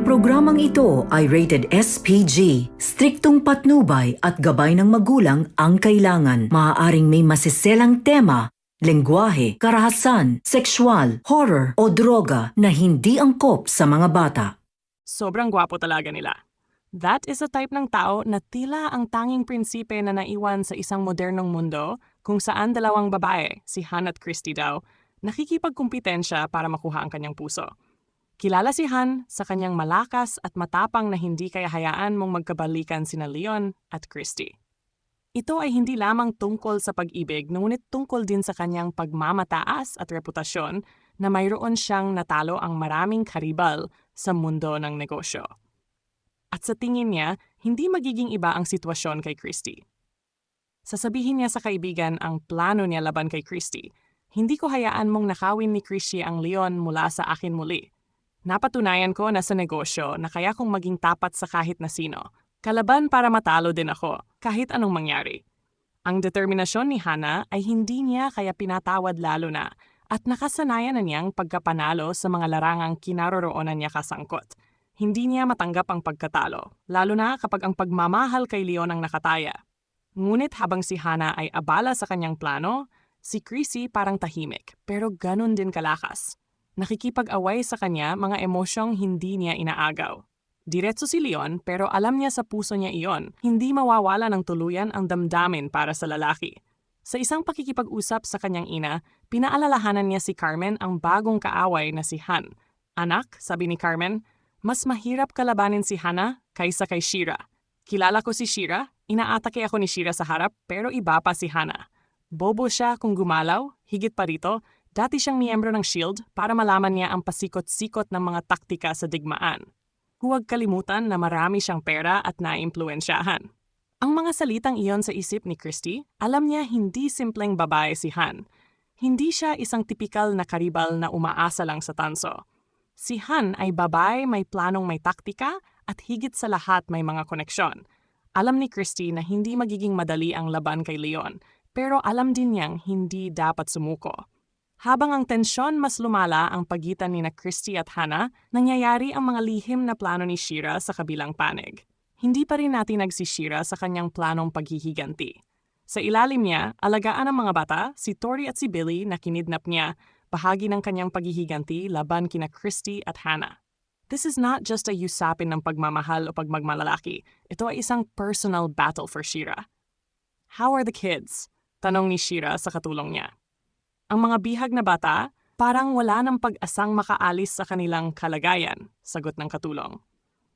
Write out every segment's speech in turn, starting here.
programang ito ay rated SPG. Striktong patnubay at gabay ng magulang ang kailangan. Maaaring may masiselang tema, lengguwahe, karahasan, sexual, horror o droga na hindi angkop sa mga bata. Sobrang gwapo talaga nila. That is a type ng tao na tila ang tanging prinsipe na naiwan sa isang modernong mundo kung saan dalawang babae, si Han at Christy daw, nakikipagkumpitensya para makuha ang kanyang puso. Kilala si Han sa kanyang malakas at matapang na hindi kaya hayaan mong magkabalikan sina Leon at Christy. Ito ay hindi lamang tungkol sa pag-ibig, ngunit tungkol din sa kanyang pagmamataas at reputasyon na mayroon siyang natalo ang maraming karibal sa mundo ng negosyo. At sa tingin niya, hindi magiging iba ang sitwasyon kay Christy. Sasabihin niya sa kaibigan ang plano niya laban kay Christy. Hindi ko hayaan mong nakawin ni Christy ang Leon mula sa akin muli. Napatunayan ko na sa negosyo na kaya kong maging tapat sa kahit na sino. Kalaban para matalo din ako, kahit anong mangyari. Ang determinasyon ni Hana ay hindi niya kaya pinatawad lalo na at nakasanayan na niyang pagkapanalo sa mga larangang kinaroroonan niya kasangkot. Hindi niya matanggap ang pagkatalo, lalo na kapag ang pagmamahal kay Leon ang nakataya. Ngunit habang si Hana ay abala sa kanyang plano, si Chrissy parang tahimik pero ganun din kalakas. Nakikipag-away sa kanya mga emosyong hindi niya inaagaw. Diretso si Leon pero alam niya sa puso niya iyon, hindi mawawala ng tuluyan ang damdamin para sa lalaki. Sa isang pakikipag-usap sa kanyang ina, pinaalalahanan niya si Carmen ang bagong kaaway na si Han. Anak, sabi ni Carmen, mas mahirap kalabanin si Hana kaysa kay Shira. Kilala ko si Shira, inaatake ako ni Shira sa harap pero iba pa si Hana. Bobo siya kung gumalaw, higit pa rito, dati siyang miyembro ng SHIELD para malaman niya ang pasikot-sikot ng mga taktika sa digmaan. Huwag kalimutan na marami siyang pera at naimpluwensyahan. Ang mga salitang iyon sa isip ni Christy, alam niya hindi simpleng babae si Han. Hindi siya isang tipikal na karibal na umaasa lang sa tanso. Si Han ay babae may planong may taktika at higit sa lahat may mga koneksyon. Alam ni Christy na hindi magiging madali ang laban kay Leon, pero alam din niyang hindi dapat sumuko. Habang ang tensyon mas lumala ang pagitan ni na Christy at Hana, nangyayari ang mga lihim na plano ni Shira sa kabilang panig. Hindi pa rin natinag si Shira sa kanyang planong paghihiganti. Sa ilalim niya, alagaan ng mga bata, si Tori at si Billy na kinidnap niya, bahagi ng kanyang paghihiganti laban kina Christy at Hana. This is not just a usapin ng pagmamahal o pagmagmalalaki. Ito ay isang personal battle for Shira. How are the kids? Tanong ni Shira sa katulong niya. Ang mga bihag na bata, parang wala ng pag-asang makaalis sa kanilang kalagayan, sagot ng katulong.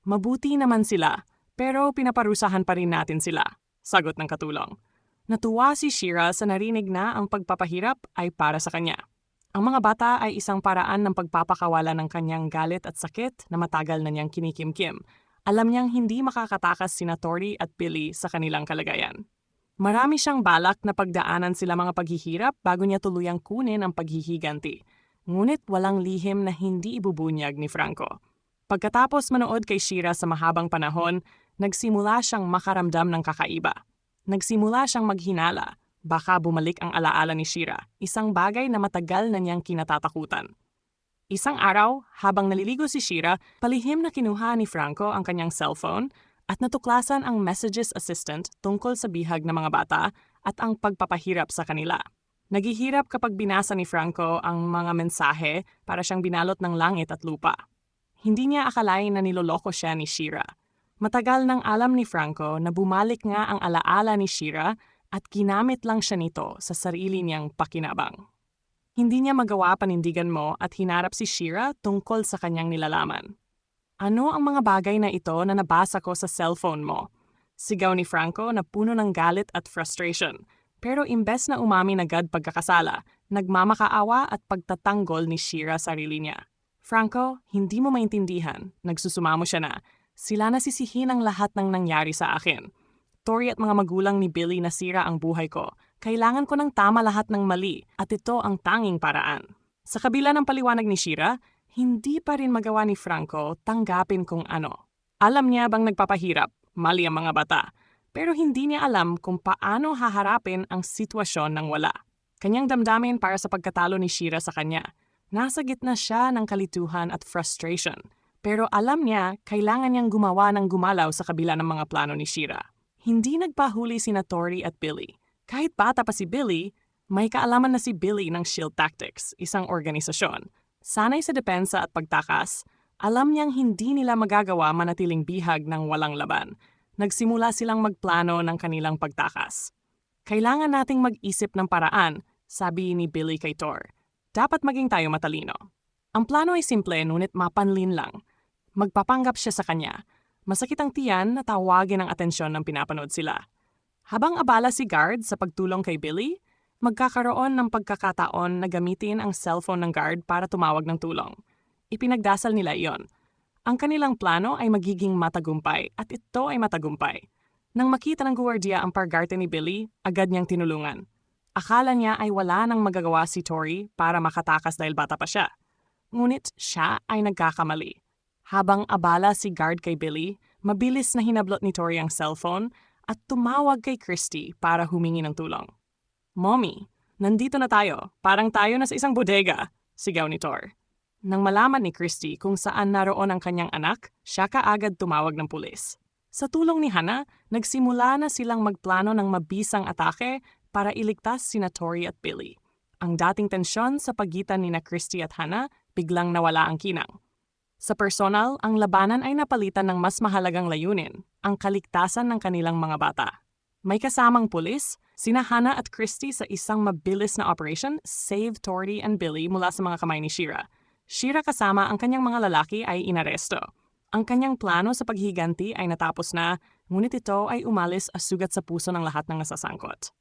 Mabuti naman sila, pero pinaparusahan pa rin natin sila, sagot ng katulong. Natuwa si Shira sa narinig na ang pagpapahirap ay para sa kanya. Ang mga bata ay isang paraan ng pagpapakawala ng kanyang galit at sakit na matagal na niyang kinikimkim. Alam niyang hindi makakatakas sina Tori at Billy sa kanilang kalagayan. Marami siyang balak na pagdaanan sila mga paghihirap bago niya tuluyang kunin ang paghihiganti. Ngunit walang lihim na hindi ibubunyag ni Franco. Pagkatapos manood kay Shira sa mahabang panahon, nagsimula siyang makaramdam ng kakaiba. Nagsimula siyang maghinala. Baka bumalik ang alaala ni Shira, isang bagay na matagal na niyang kinatatakutan. Isang araw, habang naliligo si Shira, palihim na kinuha ni Franco ang kanyang cellphone at natuklasan ang messages assistant tungkol sa bihag ng mga bata at ang pagpapahirap sa kanila. Naghihirap kapag binasa ni Franco ang mga mensahe para siyang binalot ng langit at lupa. Hindi niya akalain na niloloko siya ni Shira. Matagal nang alam ni Franco na bumalik nga ang alaala ni Shira at ginamit lang siya nito sa sarili niyang pakinabang. Hindi niya magawa panindigan mo at hinarap si Shira tungkol sa kanyang nilalaman. Ano ang mga bagay na ito na nabasa ko sa cellphone mo? Sigaw ni Franco na puno ng galit at frustration. Pero imbes na umamin agad pagkakasala, nagmamakaawa at pagtatanggol ni Shira sarili niya. Franco, hindi mo maintindihan. Nagsusumamo siya na. Sila nasisihin ang lahat ng nangyari sa akin. Tori at mga magulang ni Billy nasira ang buhay ko. Kailangan ko ng tama lahat ng mali at ito ang tanging paraan. Sa kabila ng paliwanag ni Shira, hindi pa rin magawa ni Franco tanggapin kung ano. Alam niya bang nagpapahirap, mali ang mga bata, pero hindi niya alam kung paano haharapin ang sitwasyon ng wala. Kanyang damdamin para sa pagkatalo ni Shira sa kanya. Nasa gitna siya ng kalituhan at frustration. Pero alam niya, kailangan niyang gumawa ng gumalaw sa kabila ng mga plano ni Shira. Hindi nagpahuli sina Tori at Billy. Kahit bata pa si Billy, may kaalaman na si Billy ng Shield Tactics, isang organisasyon. Sanay sa depensa at pagtakas, alam niyang hindi nila magagawa manatiling bihag ng walang laban. Nagsimula silang magplano ng kanilang pagtakas. Kailangan nating mag-isip ng paraan, sabi ni Billy kay Tor. Dapat maging tayo matalino. Ang plano ay simple ngunit mapanlin lang. Magpapanggap siya sa kanya. Masakit ang tiyan na tawagin ang atensyon ng pinapanood sila. Habang abala si Guard sa pagtulong kay Billy, magkakaroon ng pagkakataon na gamitin ang cellphone ng Guard para tumawag ng tulong. Ipinagdasal nila iyon. Ang kanilang plano ay magiging matagumpay at ito ay matagumpay. Nang makita ng guwardiya ang pargarte ni Billy, agad niyang tinulungan. Akala niya ay wala nang magagawa si Tori para makatakas dahil bata pa siya. Ngunit siya ay nagkakamali. Habang abala si Guard kay Billy, mabilis na hinablot ni Tori ang cellphone at tumawag kay Christy para humingi ng tulong. "Mommy, nandito na tayo. Parang tayo na sa isang bodega," sigaw ni Tor. Nang malaman ni Christy kung saan naroon ang kanyang anak, siya kaagad tumawag ng pulis. Sa tulong ni Hannah, nagsimula na silang magplano ng mabisang atake para iligtas sina Tori at Billy. Ang dating tensyon sa pagitan ni Christy at Hannah biglang nawala ang kinang. Sa personal, ang labanan ay napalitan ng mas mahalagang layunin, ang kaligtasan ng kanilang mga bata. May kasamang pulis, sina Hannah at Christy sa isang mabilis na operation save Tori and Billy mula sa mga kamay ni Shira. Shira kasama ang kanyang mga lalaki ay inaresto. Ang kanyang plano sa paghiganti ay natapos na, ngunit ito ay umalis sugat sa puso ng lahat ng nasasangkot.